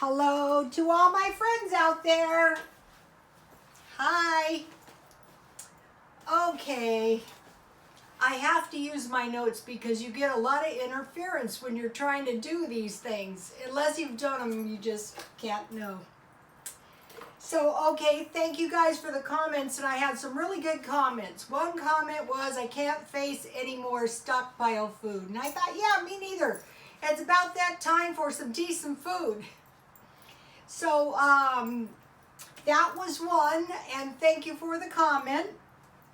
Hello to all my friends out there. Hi. Okay. I have to use my notes because you get a lot of interference when you're trying to do these things. Unless you've done them, you just can't know. So, okay, thank you guys for the comments, and I had some really good comments. One comment was, I can't face any more stockpile food. And I thought, yeah, me neither. It's about that time for some decent food. So, that was one, and thank you for the comment.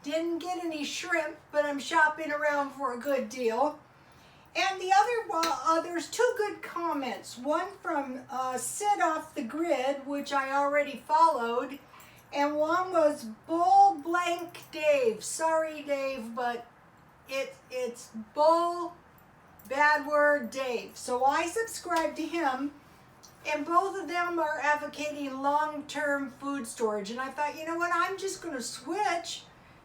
Didn't get any shrimp, but I'm shopping around for a good deal. And the other, there's two good comments. One from Sid Off the Grid, which I already followed. And one was Bull Blank Dave. Sorry, Dave, but it's Bull, bad word, Dave. So I subscribe to him. And both of them are advocating long-term food storage. And I thought, you know what, I'm just going to switch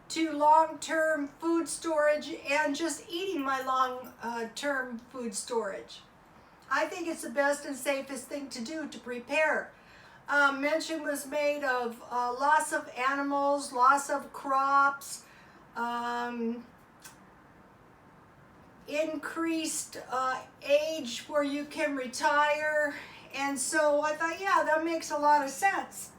to long-term food storage and just eating my long-term food storage. I think it's the best and safest thing to do to prepare. Mention was made of loss of animals, loss of crops, increased age where you can retire. And so I thought, yeah, that makes a lot of sense.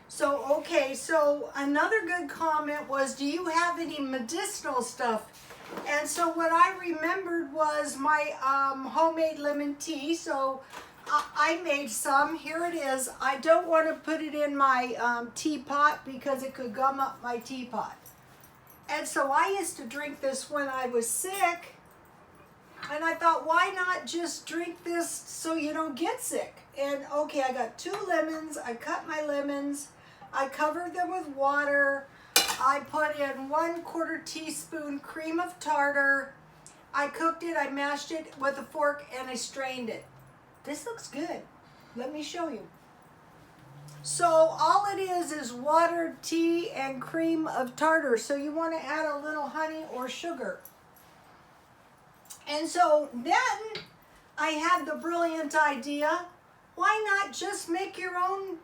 So, okay, so another good comment was, do you have any medicinal stuff? And so what I remembered was my homemade lemon tea. So I made some. Here it is. I don't want to put it in my teapot because it could gum up my teapot. And so I used to drink this when I was sick. And I thought, why not just drink this so you don't get sick? And okay, I got 2 lemons. I cut my lemons. I covered them with water. I put in 1/4 teaspoon cream of tartar. I cooked it, I mashed it with a fork, and I strained it. This looks good. Let me show you. So all it is water, tea, and cream of tartar. So you want to add a little honey or sugar. And so then I had the brilliant idea, why not just make your own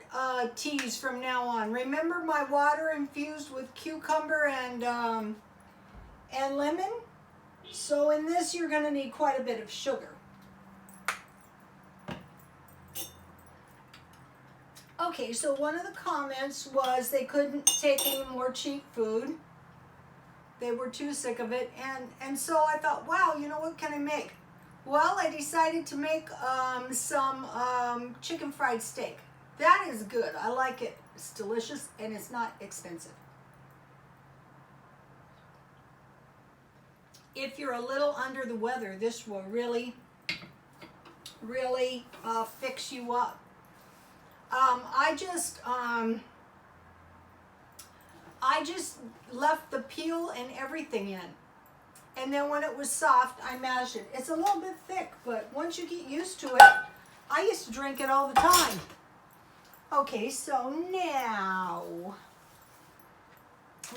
teas from now on? Remember my water infused with cucumber and lemon? So in this, you're going to need quite a bit of sugar. Okay, so one of the comments was they couldn't take any more cheap food. They were too sick of it. And so I thought, wow, you know, what can I make? Well, I decided to make some chicken fried steak. That is good. I like it. It's delicious and it's not expensive. If you're a little under the weather, this will really, really fix you up. I just left the peel and everything in. And then when it was soft, I mashed it. It's a little bit thick, but once you get used to it, I used to drink it all the time. Okay, so now,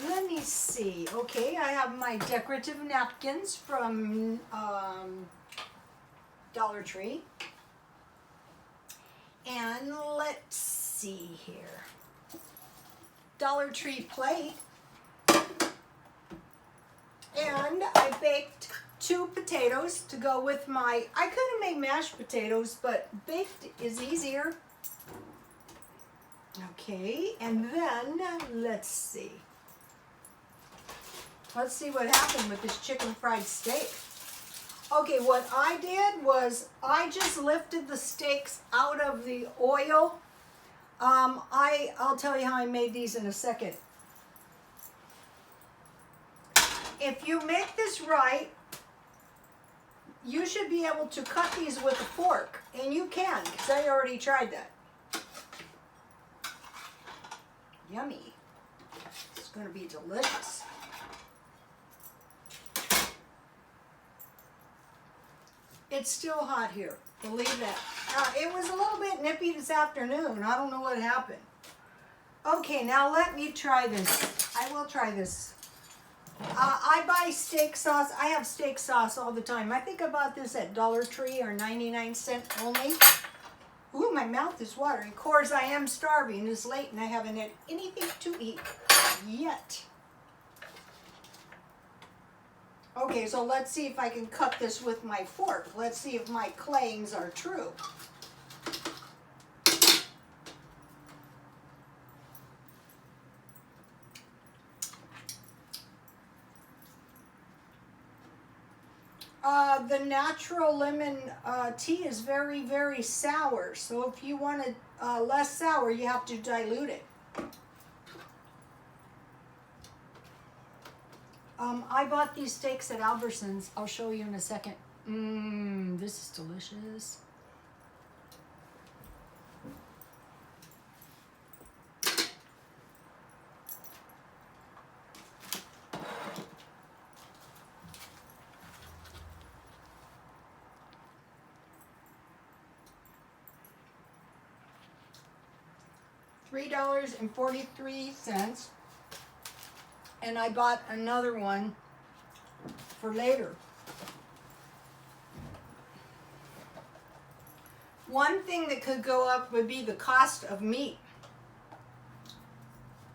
let me see. Okay, I have my decorative napkins from Dollar Tree. And let's see here. Dollar Tree plate. And I baked 2 potatoes to go with my, I could have made mashed potatoes, but baked is easier. Okay, and then, let's see. Let's see what happened with this chicken fried steak. Okay, what I did was I just lifted the steaks out of the oil. I'll tell you how I made these in a second. If you make this right, you should be able to cut these with a fork. And you can, because I already tried that. Yummy. It's going to be delicious. It's still hot here. Believe that. It was a little bit nippy this afternoon. I don't know what happened. Okay, now let me try this. I will try this. I buy steak sauce. I have steak sauce all the time. I think I bought this at Dollar Tree or 99 cents only. Ooh, my mouth is watering. Of course, I am starving. It's late and I haven't had anything to eat yet. Okay, so let's see if I can cut this with my fork. Let's see if my claims are true. The natural lemon tea is very, very sour. So if you want it less sour, you have to dilute it. I bought these steaks at Albertsons. I'll show you in a second. This is delicious. $3.43, and I bought another one for later. One thing that could go up would be the cost of meat.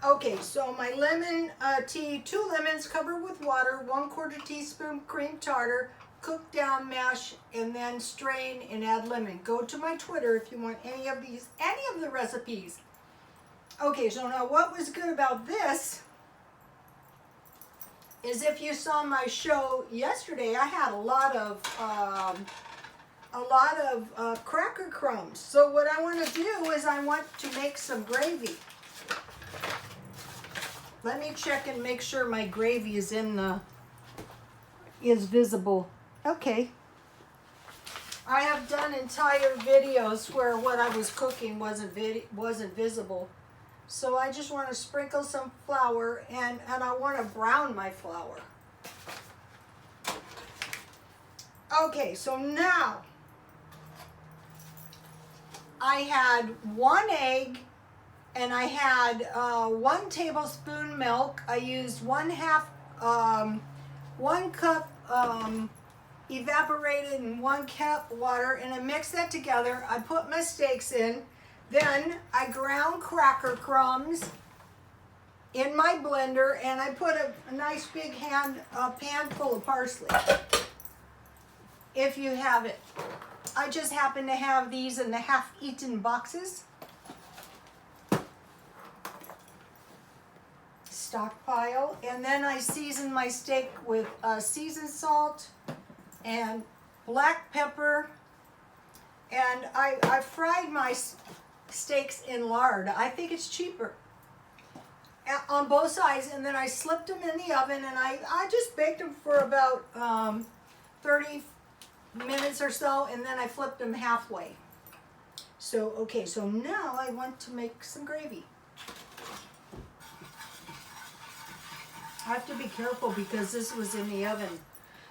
Okay, so my lemon tea, 2 lemons covered with water, 1/4 teaspoon cream tartar, cook down, mash, and then strain and add lemon. Go to my Twitter if you want any of the recipes. Okay, so now what was good about this is if you saw my show yesterday, I had a lot of cracker crumbs. So what I want to do is I want to make some gravy. Let me check and make sure my gravy is is visible. Okay. I have done entire videos where what I was cooking wasn't visible. So I just want to sprinkle some flour and I want to brown my flour. Okay, so now I had 1 egg and I had 1 tablespoon milk. I used 1 cup evaporated and 1 cup water, and I mixed that together. I put my steaks in. Then I ground cracker crumbs in my blender, and I put a nice big pan full of parsley, if you have it. I just happen to have these in the half-eaten boxes. Stockpile. And then I season my steak with seasoned salt and black pepper. And I fried my steaks in lard. I think it's cheaper on both sides, and then I slipped them in the oven, and I just baked them for about 30 minutes or so, and then I flipped them halfway. So okay, so now I want to make some gravy. I have to be careful because this was in the oven.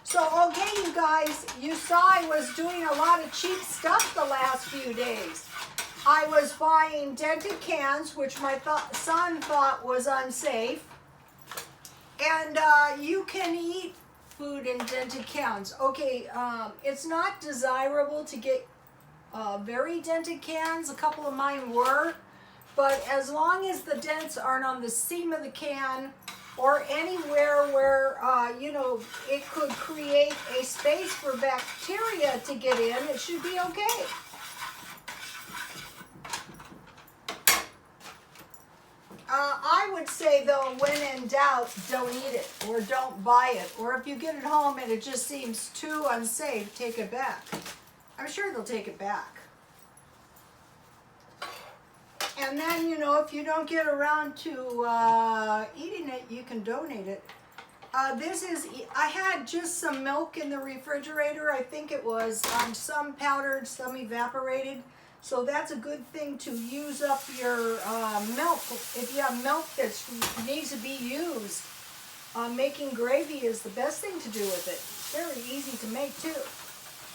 So okay, you guys, you saw I was doing a lot of cheap stuff the last few days. I was buying dented cans, which my son thought was unsafe. And you can eat food in dented cans. Okay, it's not desirable to get very dented cans. A couple of mine were. But as long as the dents aren't on the seam of the can or anywhere where, it could create a space for bacteria to get in, it should be okay. I would say, though, when in doubt, don't eat it or don't buy it. Or if you get it home and it just seems too unsafe, take it back. I'm sure they'll take it back. And then, if you don't get around to eating it, you can donate it. I had just some milk in the refrigerator. I think it was some powdered, some evaporated. So that's a good thing to use up your milk. If you have milk that needs to be used, making gravy is the best thing to do with it. It's very easy to make too.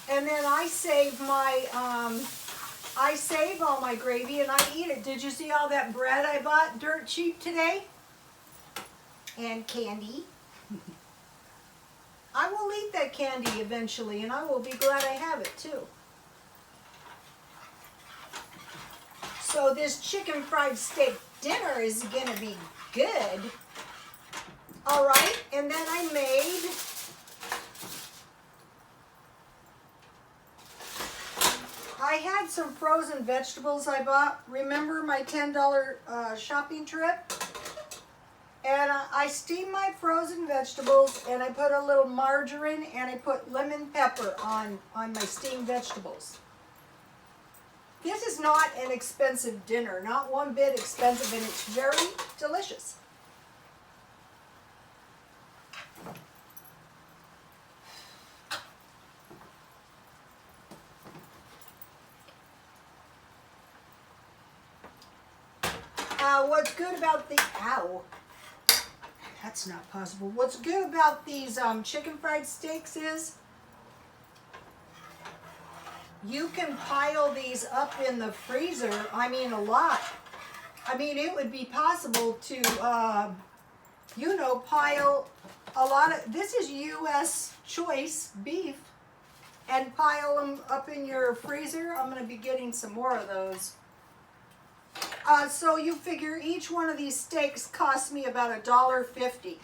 And then I save all my gravy and I eat it. Did you see all that bread I bought dirt cheap today? And candy. I will eat that candy eventually, and I will be glad I have it too. So this chicken fried steak dinner is gonna be good. All right, and then I had some frozen vegetables I bought. Remember my $10 shopping trip? And I steamed my frozen vegetables, and I put a little margarine, and I put lemon pepper on my steamed vegetables. This is not an expensive dinner, not one bit expensive, and it's very delicious. What's good about the, ow, that's not possible. What's good about these chicken fried steaks is you can pile these up in the freezer, I mean a lot. I mean, it would be possible to, you know, pile a lot of, this is U.S. choice beef, and pile them up in your freezer. I'm going to be getting some more of those. So you figure each one of these steaks cost me about $1.50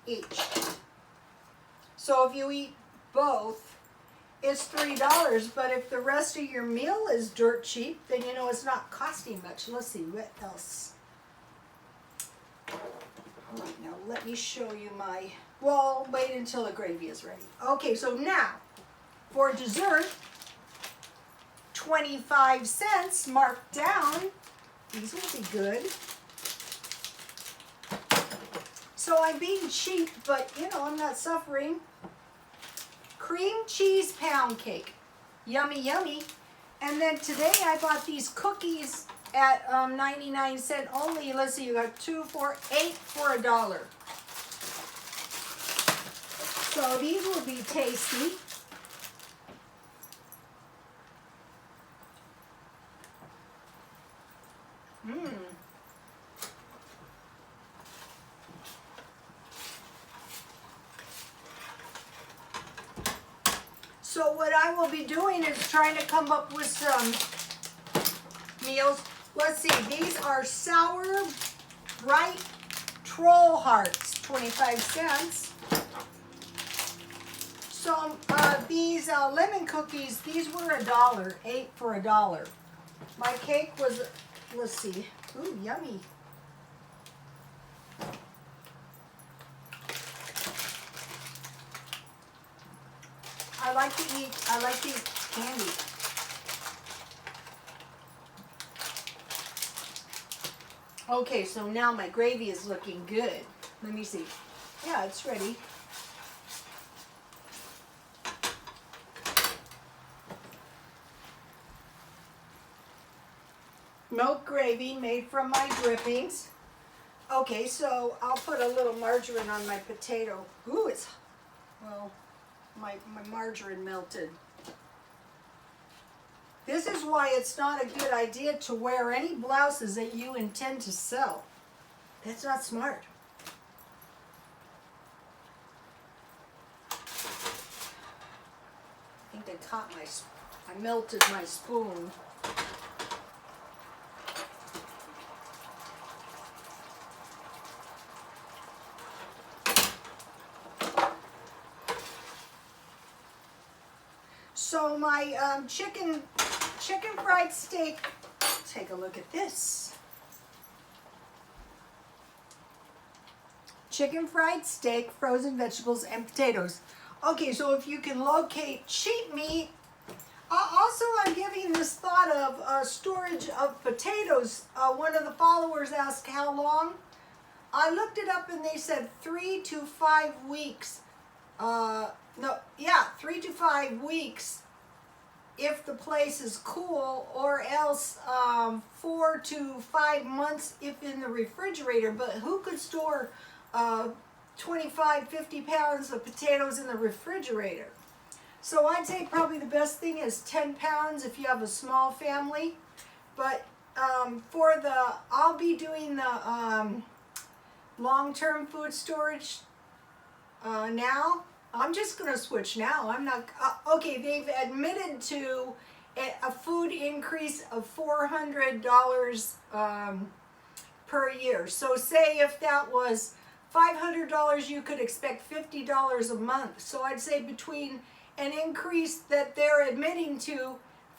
each. So if you eat both, it's $3, but if the rest of your meal is dirt cheap, then you know it's not costing much. Let's see, what else? All right, now let me show you my, well, wait until the gravy is ready. Okay, so now, for dessert, 25 cents marked down. These will be good. So I'm being cheap, but you know, I'm not suffering. Cream cheese pound cake. Yummy, yummy. And then today I bought these cookies at 99 cents only. Let's see, you got 2 for $8 for $1. So these will be tasty. So what I will be doing is trying to come up with some meals. Let's see, these are sour bright troll hearts, 25 cents. So these lemon cookies, these were $1, 8 for $1. My cake was, let's see, ooh, yummy. I like to eat candy. Okay, so now my gravy is looking good. Let me see. Yeah, it's ready. Milk gravy made from my drippings. Okay, so I'll put a little margarine on my potato. Ooh, it's, well, my margarine melted. This is why it's not a good idea to wear any blouses that you intend to sell. That's not smart. I think they caught I melted my spoon. So my chicken fried steak, take a look at this. Chicken fried steak, frozen vegetables, and potatoes. Okay, so if you can locate cheap meat. Also, I'm giving this thought of storage of potatoes. One of the followers asked how long. I looked it up and they said 3 to 5 weeks. 3 to 5 weeks if the place is cool, or else 4 to 5 months if in the refrigerator. But who could store 25, 50 pounds of potatoes in the refrigerator? So I'd say probably the best thing is 10 pounds if you have a small family. But I'll be doing the long-term food storage now. I'm just going to switch now. I'm not, okay, they've admitted to a food increase of $400 per year. So say if that was $500, you could expect $50 a month. So I'd say between an increase that they're admitting to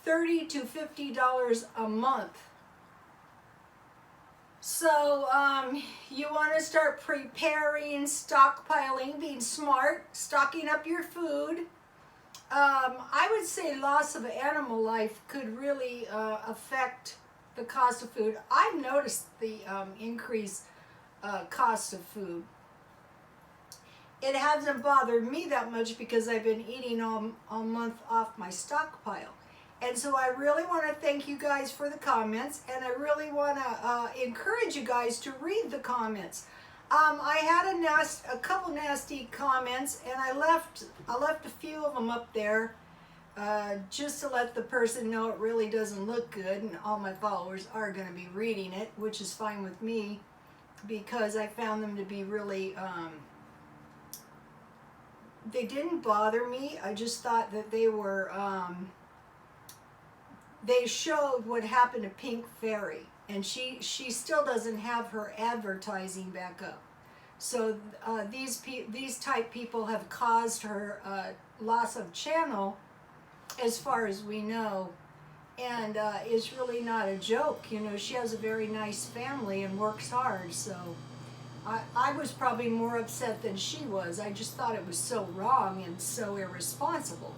$30 to $50 a month. So you want to start preparing, stockpiling, being smart, stocking up your food. I would say loss of animal life could really affect the cost of food. I've noticed the increased cost of food. It hasn't bothered me that much because I've been eating all month off my stockpile. And so I really want to thank you guys for the comments, and I really want to encourage you guys to read the comments. I had a couple nasty comments, and I left a few of them up there just to let the person know it really doesn't look good, and all my followers are going to be reading it, which is fine with me because I found them to be really, they didn't bother me. I just thought that they were, they showed what happened to Pink Fairy, and she still doesn't have her advertising back up. So these type people have caused her loss of channel, as far as we know, and it's really not a joke. You know, she has a very nice family and works hard. So I was probably more upset than she was. I just thought it was so wrong and so irresponsible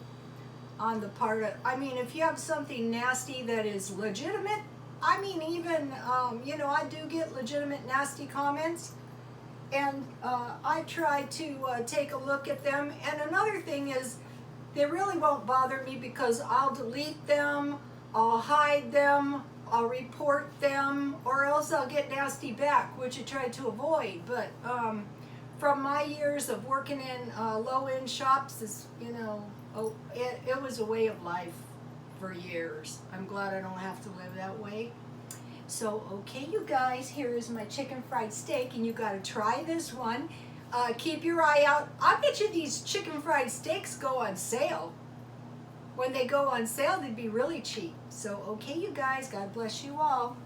on the part of, I mean, if you have something nasty that is legitimate, I mean, even, you know, I do get legitimate nasty comments, and I try to take a look at them. And another thing is, they really won't bother me because I'll delete them, I'll hide them, I'll report them, or else I'll get nasty back, which I try to avoid. But from my years of working in low-end shops, is, you know, it was a way of life for years. I'm glad I don't have to live that way. So, okay, you guys, here is my chicken fried steak, and you got to try this one. Keep your eye out. I bet you these chicken fried steaks go on sale. When they go on sale, they'd be really cheap. So, okay, you guys, God bless you all.